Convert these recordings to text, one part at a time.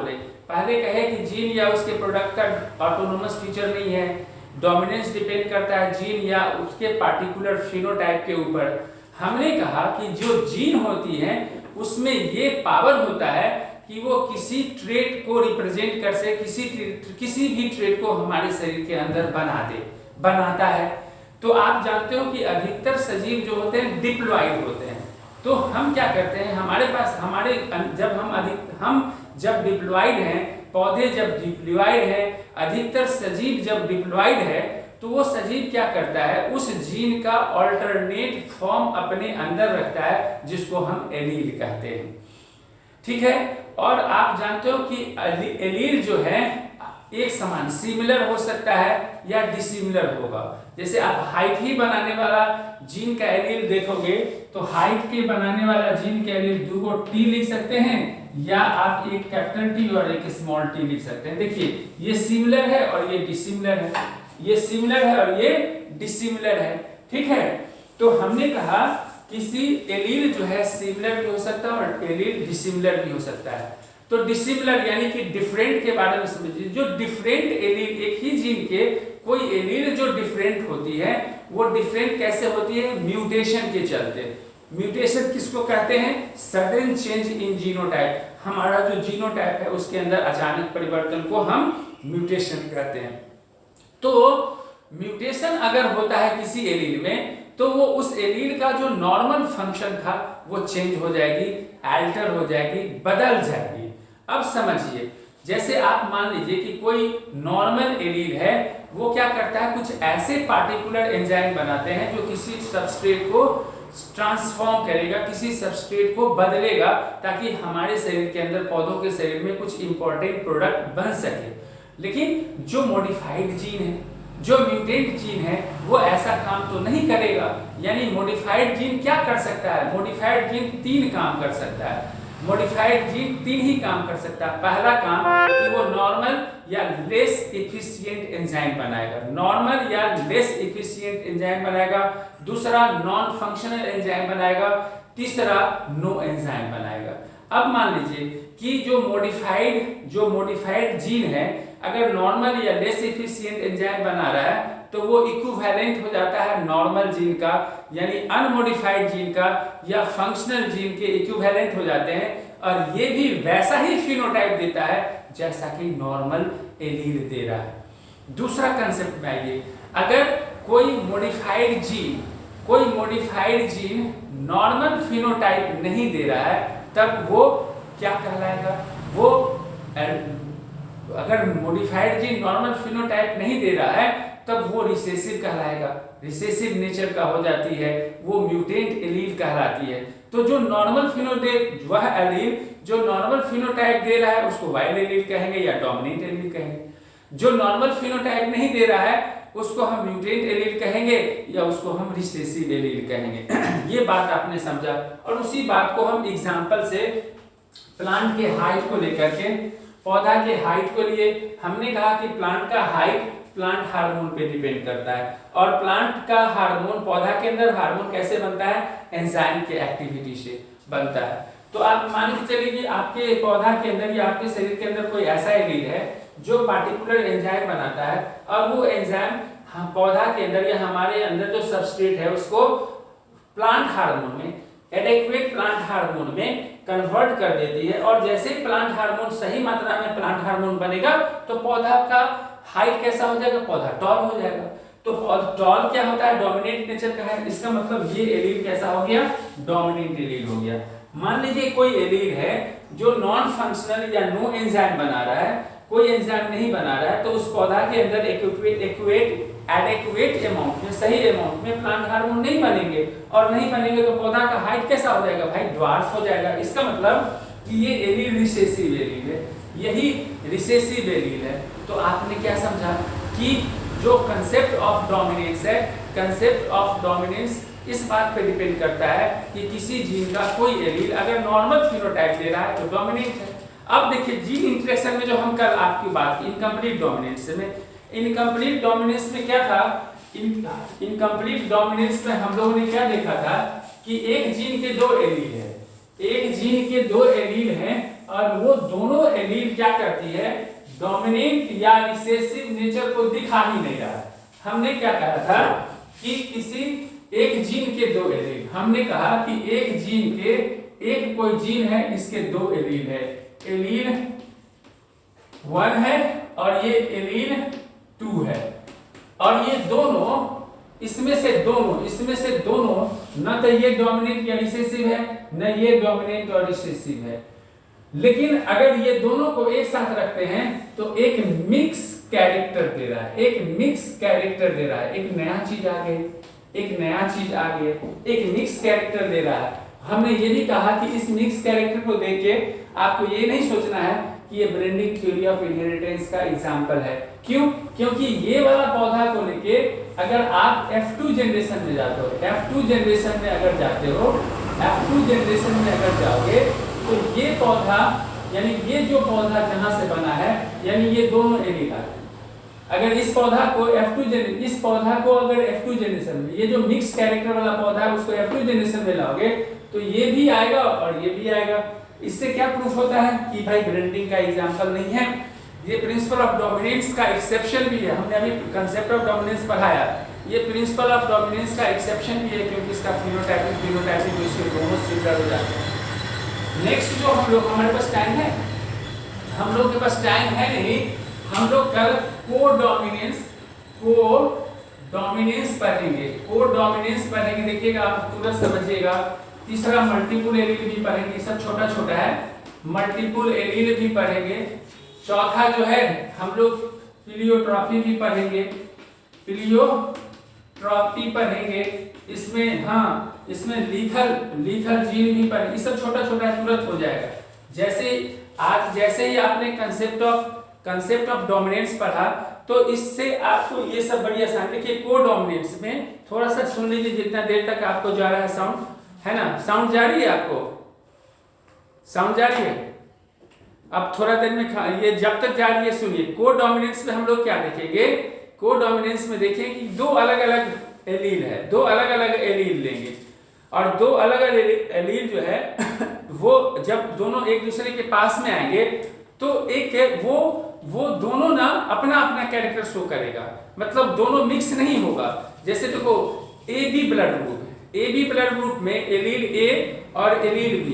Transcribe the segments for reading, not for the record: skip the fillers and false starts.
हो रही। पहले कहे कि जीन या उसके प्रोडक्ट का ऑटोनोमस फीचर नहीं है, डोमिनेंस डिपेंड करता है जीन या उसके पार्टिकुलर फिनोटाइप के ऊपर। हमने कहा कि जो जीन होती है उसमें ये पावर होता है कि वो किसी ट्रेट को रिप्रेजेंट कर से किसी भी ट्रेट को हमारे शरीर के अंदर बनाता है। तो आप जानते हो कि अधिकतर सजीव जो होते हैं डिप्लॉइड होते हैं। तो हम क्या करते हैं, हमारे पास जब डिप्लॉइड हैं, पौधे जब डिप्लॉइड है, अधिकतर सजीव जब डिप्लॉइड है, तो वो सजीव क्या करता है, उस जीन का ऑल्टरनेट फॉर्म अपने अंदर रखता है जिसको हम एलील कहते हैं। ठीक है। और आप जानते हो कि एलील जो है एक समान सिमिलर हो सकता है या डिसिमिलर होगा। जैसे आप हाइट ही बनाने वाला जीन का एलील देखोगे तो हाइट के बनाने वाला जीन का एलील दो टी लिख सकते हैं, या आप एक कैपिटल टी और एक स्मॉल टी लिख सकते हैं। देखिए ये सिमिलर है और ये डिसिमिलर है, ये सिमिलर है और ये डिसिमिलर है। ठीक है। तो हमने कहा किसी एलील जो है सिमिलर भी हो सकता है और एलील डिसिमिलर भी हो सकता है। तो डिसिमिलर यानी कि डिफरेंट के बारे में समझिए। जो डिफरेंट एलील, एक ही जीन के कोई एलील जो डिफरेंट होती है, वो डिफरेंट कैसे होती है, म्यूटेशन के चलते। म्यूटेशन किसको कहते हैं, सडन चेंज इन जीनोटाइप। हमारा जो जीनोटाइप है उसके अंदर अचानक परिवर्तन को हम म्यूटेशन कहते हैं। तो म्यूटेशन अगर होता है किसी एलील में, तो वो उस एलील का जो नॉर्मल फंक्शन था वो चेंज हो जाएगी, अल्टर हो जाएगी, बदल जाएगी। अब समझिए, जैसे आप मान लीजिए कि कोई नॉर्मल एलील है, वो क्या करता है, कुछ ऐसे पार्टिकुलर एंजाइम बनाते हैं जो किसी सबस्ट्रेट को ट्रांसफॉर्म करेगा, किसी सबस्ट्रेट को बदलेगा, ताकि हमारे शरीर के अंदर, पौधों के शरीर में कुछ इंपॉर्टेंट प्रोडक्ट बन सके। लेकिन जो मॉडिफाइड जीन है, जो म्यूटेंट जीन है, वो ऐसा काम तो नहीं करेगा। यानी मॉडिफाइड जीन क्या कर सकता है, मॉडिफाइड जीन 3 काम कर सकता है। मॉडिफाइड जीन 3 ही काम कर सकता है। पहला काम कि वो नॉर्मल या लेस एफिशिएंट एंजाइम बनाएगा, नॉर्मल या लेस एफिशिएंट एंजाइम बनाएगा। दूसरा नॉन फंक्शनल एंजाइम बनाएगा। तीसरा नो एंजाइम बनाएगा। अब मान लीजिए कि जो मॉडिफाइड जीन है, अगर नॉर्मल या लेस एफिशिएंट एंजाइम बना रहा है, तो वो इक्विवेलेंट हो जाता है नॉर्मल जीन का, यानी अनमॉडिफाइड जीन का या फंक्शनल जीन के इक्विवेलेंट हो जाते हैं, और ये भी वैसा ही फिनोटाइप देता है जैसा कि नॉर्मल एलील दे रहा है। दूसरा कंसेप्ट में आइए, अगर कोई मॉडिफाइड जीन नॉर्मल फिनोटाइप नहीं दे रहा है, तब वो क्या कहलाएगा, वो अगर मॉडिफाइड जीन नॉर्मल फिनोटाइप नहीं दे रहा है, तब वो रिसेसिव कहलाएगा, रिसेसिव नेचर का हो जाती है, वो म्यूटेंट एलील कहलाती है। तो जो नॉर्मल फिनोटाइप, वह एलील जो नॉर्मल फिनोटाइप दे रहा है उसको वाइल्ड एलील कहेंगे या डोमिनेंट एलील कहेंगे। जो नॉर्मल फिनोटाइप नहीं दे रहा है उसको हम म्यूटेंट एलील कहेंगे या उसको हम रिसेसिव एलील कहेंगे। ये बात आपने समझा। और उसी बात को हम एग्जांपल से प्लांट के हाइट को लेकर के, पौधा के हाइट को लिए, हमने कहा कि प्लांट का हाइट प्लांट हार्मोन पे डिपेंड करता है, और प्लांट का हार्मोन, पौधा के अंदर हार्मोन कैसे बनता है, एंजाइम के एक्टिविटी से बनता है। तो आप मान के चलिए कि आपके पौधा के अंदर या आपके शरीर के अंदर कोई ऐसा एलील है जो पार्टिकुलर एंजाइम बनाता है, और वो एंजाइम पौधा के अंदर या हमारे अंदर जो सबस्ट्रेट है उसको प्लांट हार्मोन में, एडेक्वेट प्लांट हार्मोन में कन्वर्ट कर देती है। और जैसे प्लांट हार्मोन सही मात्रा में प्लांट हार्मोन बनेगा तो पौधा का हाइट कैसा हो जाएगा, पौधा टॉल हो जाएगा। तो टॉल क्या होता है, डोमिनेंट नेचर का है। इसका मतलब ये एलील कैसा हो गया, डोमिनेंट एलील हो गया। मान लीजिए कोई एलील है जो नॉन फंक्शनल या नो एंजाइम बना रहा है, कोई एंजाइम नहीं बना रहा है, तो उस पौधा के अंदर एडेक्वेट अमाउंट में, सही अमाउंट में प्लांट हार्मोन नहीं बनेंगे, और नहीं बनेंगे तो पौधा का हाइट कैसा हो जाएगा, भाई ड्वार्फ हो जाएगा। इसका मतलब कि ये एलील रिसेसिव एलील है, यही रिसेसिव एलील है। तो आपने क्या समझा कि जो कंसेप्ट ऑफ डोमिनेंस है, कंसेप्ट ऑफ डोमिनेंस इस बात पे डिपेंड करता है कि किसी जीन का कोई एलील अगर नॉर्मल फिनोटाइप दे रहा है तो डोमिनेंट है। अब देखिए जीन इंटरेक्शन में जो हम कल आपकी बात की इनकम्प्लीट डोमिनेंस में, इनकम्प्लीट डोमिनेंस में क्या था, इनकम्प्लीट डोमिनेंस में हम लोगों ने क्या देखा था कि एक जीन के 2 एलील है, एक जीन के 2 एलील हैं, और वो दोनों एलील क्या करती है, डोमिनेंट या रिसेसिव नेचर को दिखा ही नहीं रहा। हमने क्या कहा था कि किसी एक जीन के दो एलील, हमने कहा कि एक जीन के एक कोई जीन है, इसके दो एलील है, एलील 1 है और ये एलील 2 है, और ये दोनों इसमें से दोनों न तो ये डोमिनेंट या रिसेसिव है, न ये डोमिनेंट और रिसेसिव है। लेकिन अगर ये दोनों को एक साथ रखते हैं तो एक मिक्स कैरेक्टर दे रहा है, एक मिक्स कैरेक्टर दे रहा है, एक नया चीज आ गई, एक नया चीज आ गई, एक मिक्स कैरेक्टर दे रहा है। हमने ये भी कहा कि इस मिक्स कैरेक्टर को देख के आपको ये नहीं सोचना है कि ये ब्रेडिंग थ्योरी ऑफ इनहेरिटेंस का एग्जांपल है। क्यों? क्योंकि ये वाला पौधा को लेके अगर आप F2 जनरेशन में जाते हो, F2 जनरेशन में अगर जाते हो, F2 जनरेशन में अगर जाओगे तो ये पौधा यानी ये जो पौधा जहां से बना है, यानी ये दोनों एलील आ गए। अगर इस पौधा को इस पौधा को अगर F2 जनरेशन में, ये जो मिक्स कैरेक्टर वाला पौधा है उसको F2 जनरेशन में लाओगे तो ये भी आएगा और ये भी आएगा। इससे क्या प्रूफ होता है कि भाई ब्रेडिंग का एग्जांपल नहीं है, ये प्रिंसिपल ऑफ डोमिनेंस का एक्सेप्शन भी है। हमने अभी कंसेप्ट ऑफ डोमिनेंस पढ़ाया, ये प्रिंसिपल ऑफ डोमिनेंस का एक्सेप्शन भी है क्योंकि इसका फिनोटाइपिक इसके दोनों सिमिलर हो जाते हैं। नेक्स्ट जो हमारे पास टाइम है, हम लोग के पास टाइम है नहीं, हम लोग कल कोडोमिनेंस पढ़ेंगे। देखिएगा आप तुरंत समझिएगा। तीसरा मल्टीपल एलील भी पढ़ेंगे, सब छोटा छोटा है, मल्टीपल एलील भी पढ़ेंगे। चौथा जो है हम लोग प्लियोट्रॉपी भी पढ़ेंगे, इसमें लीथल जीन भी पढ़ेंगे। ये सब छोटा छोटा तुरंत हो जाएगा। जैसे ही आपने कंसेप्ट ऑफ डोमिनेंस पढ़ा तो इससे आपको ये सब बड़ी आसान। देखिए कोडोमिनेंस में थोड़ा सा सुन लीजिए, जितना देर तक आपको जा रहा है साउंड, है ना, साउंड जा रही है आपको, साउंड जा रही है। अब थोड़ा देर में ये जब तक जा रही है सुनिए। कोडोमिनेंस में हम लोग क्या देखेंगे, कोडोमिनेंस में देखें कि दो अलग अलग एलील है, दो अलग अलग एलील लेंगे और दो अलग अलग एलील जो है वो जब दोनों एक दूसरे के पास में आएंगे तो एक वो दोनों ना अपना अपना कैरेक्टर शो करेगा, मतलब दोनों मिक्स नहीं होगा। जैसे देखो AB ब्लड ग्रुप है, AB ब्लड ग्रुप में एलील A और allele B,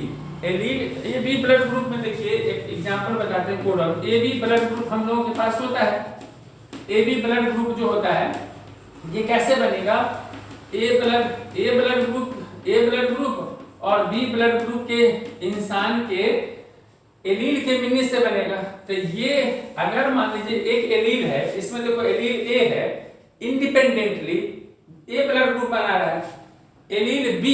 allele AB blood group में देखिए एक एग्जांपल बताते हैं कोडोम। AB ब्लड ग्रुप हम लोगों के पास होता है, AB ब्लड ग्रुप जो होता है ये कैसे बनेगा, A ब्लड ग्रुप और B ब्लड ग्रुप के इंसान के एलील के मिलने से बनेगा। तो ये अगर मान लीजिए एक एलील है, इसमें देखो एलील A है, इंडिपेंडेंटली A ब्लड ग्रुप बना रहा है, allele B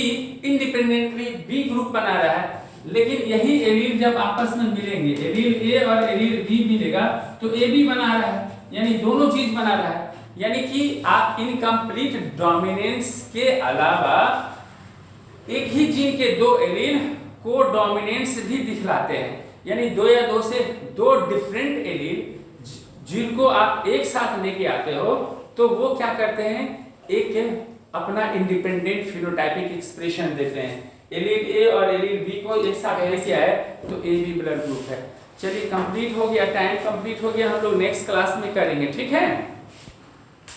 independently B group बना रहा है, लेकिन यही एलील जब आपस में मिलेंगे, एलील A और एलील B मिलेगा तो AB बना रहा है, यानी दोनों चीज बना रहा है। यानी कि आप इनकम्प्लीट डोमिनेंस के अलावा एक ही जीन के दो एलील को डोमिनेंस भी दिखलाते हैं, यानी दो या दो से दो डिफरेंट एलील जिनको आप एक साथ लेके आते हो तो वो क्या करते हैं, एक अपना इंडिपेंडेंट फिनोटाइपिक एक्सप्रेशन देते हैं। एलील A और एलील B को एक साथ लेके आए तो AB ब्लड ग्रुप है। चलिए कंप्लीट हो गया, टाइम कंप्लीट हो गया, हम लोग नेक्स्ट क्लास में करेंगे, ठीक है।